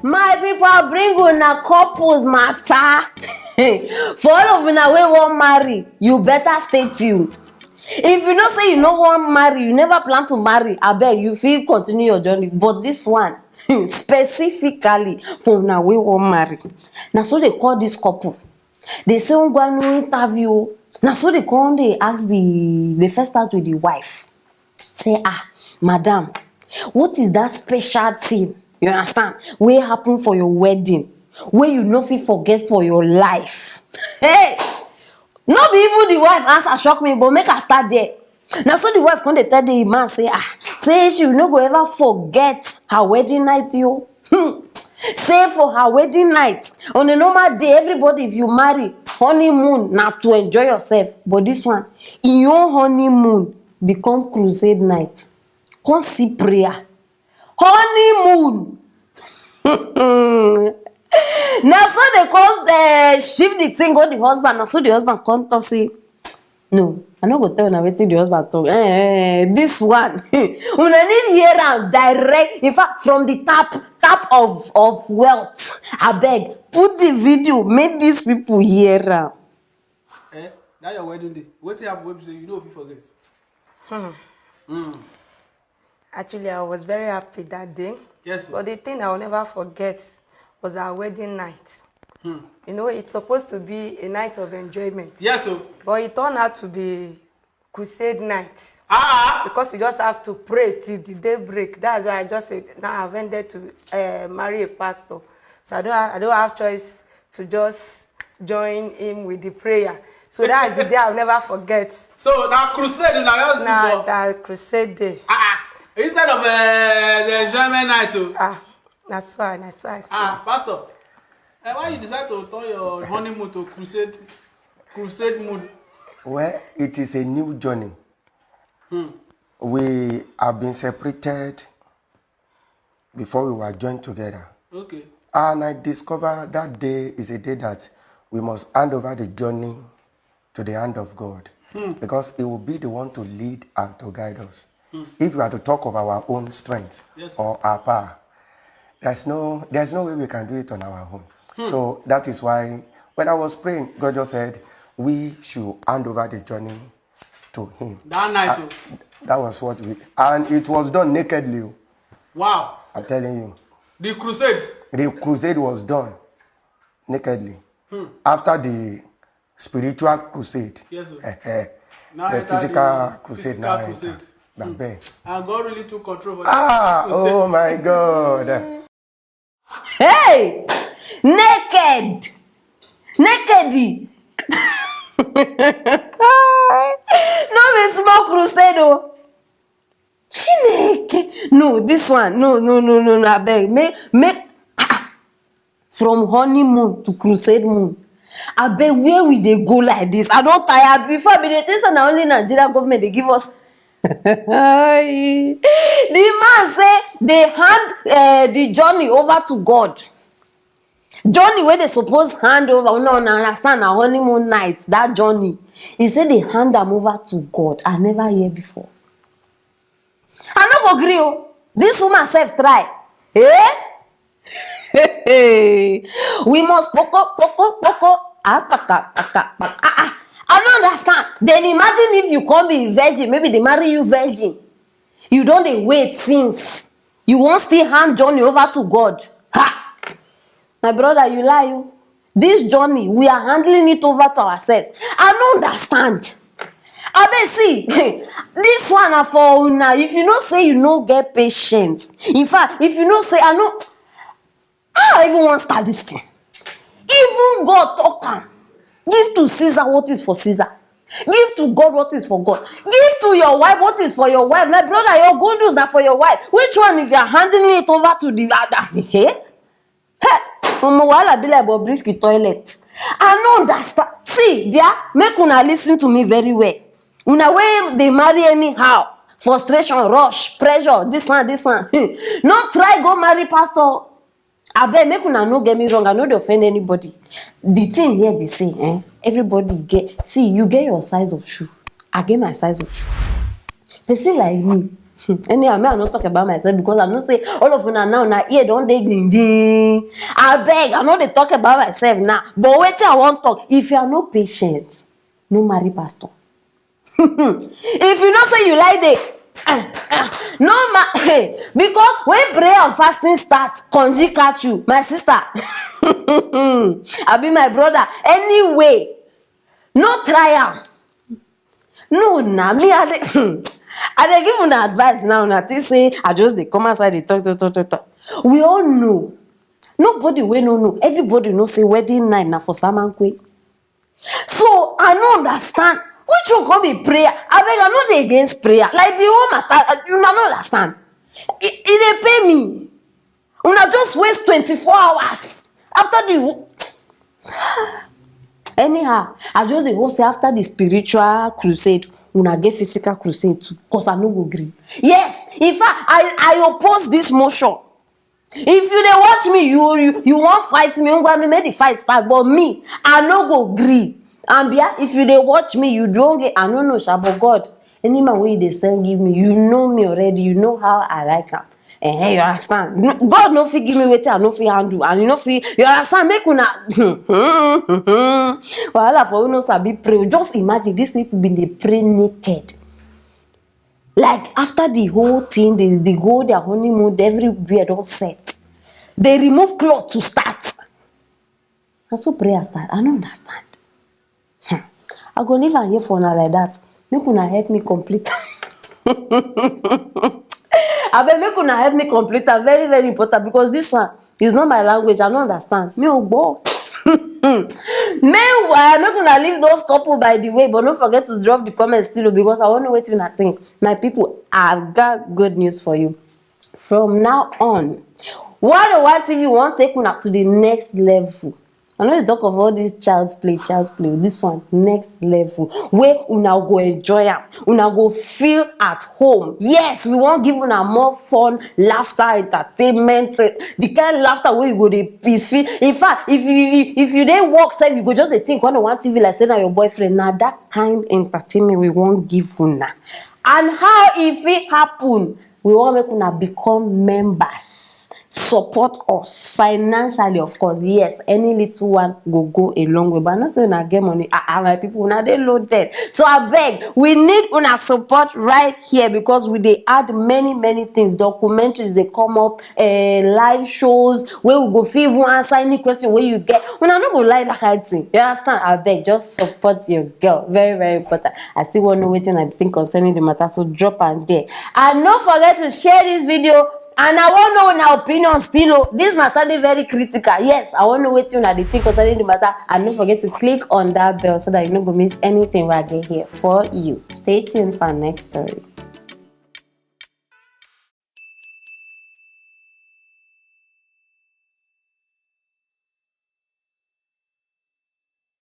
My people, bring una couples matter. For all of una wey wan marry, you better stay tuned. If you know say you no wan marry, you never plan to marry, abeg you fit continue your journey. But this one, specifically for una wey wan marry, na so they call this couple. They say ngwa no interview. Na so they come dey ask the first start with the wife. Say, madam, what is that special thing, you understand, wey happen for your wedding, wey you no fit forget for your life? Hey! No be even the wife answer shock me, but make her start there. Na so the wife come dey tell the man say, say she no go ever forget her wedding night, yo. Say for her wedding night, on a normal day, everybody, if you marry, honeymoon na to enjoy yourself. But this one, in your honeymoon, become crusade night. Come see prayer. Honeymoon. Now so they come shift the thing go the husband. Now so the husband come to say, no, I no go tell una wetin the husband talk. This one, una need hear am direct. In fact, from the tap of wealth. Abeg, put the video, make these people hear am. That your wedding day. Wetin happen wey be say you no fit forget? Actually, I was very happy that day. Yes, sir. But the thing I will never forget was our wedding night. You know, it's supposed to be a night of enjoyment. Yes, sir. But it turned out to be crusade night. Because we just have to pray till the day break. That's why I just said, now I've ended to marry a pastor. So I don't have choice to just join him with the prayer. So that's the day I'll never forget. So that crusade, that crusade day. Instead of the enjoyment night, too. That's why. Pastor, why you decide to turn your honeymoon to crusade mood? Well, it is a new journey. We have been separated before we were joined together. Okay. And I discovered that day is a day that we must hand over the journey to the hand of God. Because He will be the one to lead and to guide us. If we are to talk of our own strength, yes, or our power, there's no way we can do it on our own. So that is why when I was praying, God just said we should hand over the journey to Him. That night, that was what we, and it was done nakedly. Wow! I'm telling you. The crusade was done nakedly. After the spiritual crusade, yes, the physical crusade now entered. And God really took control of that. Oh my God. Hey! Naked! No be small crusade, oh. Chineke. No, this one. No, abeg. Make from honeymoon to crusade moon. Abeg, where we dey go like this? I don tire. Before be dey say na only Nigerian government dey give us. The man say they hand the journey over to God. Journey where they suppose hand over. No, understand na honeymoon night. That journey, he said they hand them over to God. I never hear before. I no go gree o. This woman self try. We must poko. I don't understand. Then imagine if you can't be virgin, maybe they marry you virgin. You don't dey wait since. You won't still hand journey over to God. My brother, you lie you. This journey, we are handling it over to ourselves. I don't understand. I bet see, this one are for now. If you don't say you no get patience. In fact, if you don't say I don't even want to start this thing. Even God talk am. Give to Caesar what is for Caesar. Give to God what is for God. Give to your wife what is for your wife. My brother, your good news are for your wife. Which one is you handing it over to the other? Hey, While be like Bobrisky toilet. I know understand. See, there, make una listen to me very well. Una way they marry anyhow. Frustration, rush, pressure, this one. Not try go marry pastor. I bet make una no get me wrong. I no dey offend anybody. The thing here be say, everybody get. See, you get your size of shoe. I get my size of shoe. Person like me, Anyhow, me I not talk about myself because I know say all of una now ear don't dey ding. I beg, I know they talk about myself now. But wait till I want talk. If you are not patient, no marry pastor. If you know say you like the no hey, because when prayer and fasting starts, conji catch you, my sister. I be my brother. Anyway, no trial. No, na me I dey give una advice now. Na think say I just dey come outside dey talk. We all know. Nobody wey no know. Everybody know say wedding night na for Samankwe. So I no understand. Which one come be prayer? I beg, I'm not against prayer. Like the whole matter, you no understand. It dey pay me. Una just waste 24 hours after the. Anyhow, I just dey hope say after the spiritual crusade, una get physical crusade too. Cause I no go gree. Yes, in fact, I oppose this motion. If you dey watch me, you wan fight me, you want me make the fight start. But me, I no go gree. And if you dey watch me, you don't get. I don't know, but God, any man wey dey send give me, you know me already. You know how I like am. You understand? God no fit give me wetin I no fit handle, and you no fit. You understand? Make una wahala for una sabi pray. Just imagine these people been dey pray naked. Like after the whole thing, they go their honeymoon, everywhere don set. They remove cloth to start. And so prayer start. I don't understand. I go leave am here for una like that. Make una help me complete. I beg make una help me complete am. Very, very important because this one is not my language. I don't understand. Me ogbo. Meanwhile, make una leave those couple by the way, but don't forget to drop the comments still because I want to wait una think. My people, I've got good news for you. From now on, what TV want take una to the next level. I know they talk of all this child's play. This one, next level. Where una go enjoy am. Una go feel at home. Yes, we want give una more fun, laughter, entertainment. The kind of laughter where you go dey peaceful. In fact, if you dey work, say you go just dey think when one TV like say na your boyfriend. Now that kind of entertainment we want give una. And how if it happen, we want make una become members. Support us financially, of course. Yes, any little one go a long way. But not saying I get money. My people now they loaded. So I beg, we need una support right here because we they add many things. Documentaries they come up, live shows where we go feel even answer any question where you get. When I not go like that kind of thing. You understand? I beg, just support your girl. Very, very important. I still want to know what you think concerning the matter. So drop and there. And don't forget to share this video. And I want to know your opinion still. This matter is very critical. Yes, I want to know what you think concerning the matter. And don't forget to click on that bell so that you don't miss anything we are getting here for you. Stay tuned for our next story.